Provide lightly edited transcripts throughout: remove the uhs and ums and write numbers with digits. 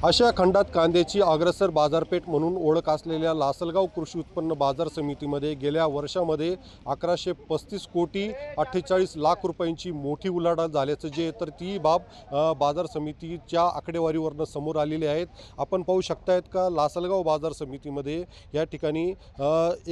आशिया खंडात कांद्याची अग्रसर बाजारपेठ म्हणून ओळख असलेल्या लासलगाव कृषी उत्पन्न बाजार समितीमध्ये गेल्या वर्षामध्ये 1135 कोटी 48 लाख रुपयांची मोठी उलाढाल झाल्याचं जे तर ती बाब बाजार समितीच्या आकडेवारीवरून समोर आलेली आहेत। आपण पाहू शकतायत का लासलगाव बाजार समितीमध्ये या ठिकाणी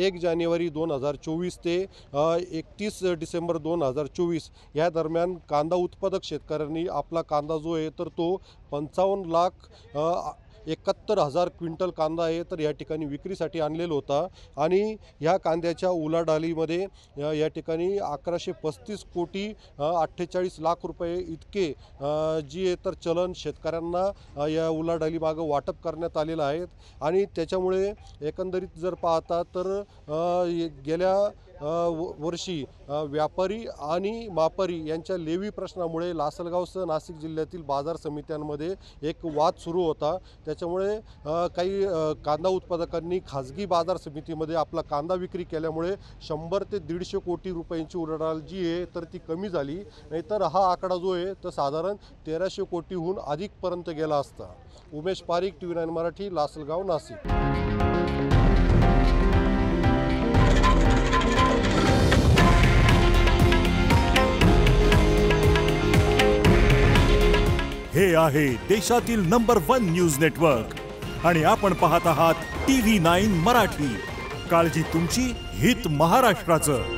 1 जानेवारी 2024 ते 31 डिसेंबर 2024 या दरम्यान कांदा उत्पादक शेतकऱ्यांनी आपला कांदा जो आहे तर तो 55,71,000 क्विंटल कांदा आहे तर या ठिकाणी विक्रीसाठी आणलेला होता आणि ह्या कांद्याच्या उलाढालीमध्ये या ठिकाणी 1135 कोटी 48 लाख रुपये इतके जी तर चलन शेतकऱ्यांना या उलाढालीमागं वाटप करण्यात आलेलं आहे। आणि त्याच्यामुळे एकंदरीत जर पाहता तर गेल्या वर्षी व्यापारी आणि मापारी यांच्या लेवी प्रश्नामुळे लासलगावसह नाशिक जिल्ह्यातील बाजार समित्यांमध्ये एक वाद सुरू होता। त्याच्यामुळे काही कांदा उत्पादकांनी खाजगी बाजार समितीमध्ये आपला कांदा विक्री केल्यामुळे 100 ते 150 कोटी रुपयांची उलाढाल जी आहे तर ती कमी झाली, नाहीतर हा आकडा जो आहे तर साधारण 1300 कोटीहून अधिकपर्यंत गेला असता। उमेश पारिक, TV9 मराठी, लासलगाव, नाशिक। हे आहे देशातील नंबर 1 न्यूज नेटवर्क आणि आपण पाहत आहात TV9 मराठी। काळजी तुमची, हित महाराष्ट्राचं।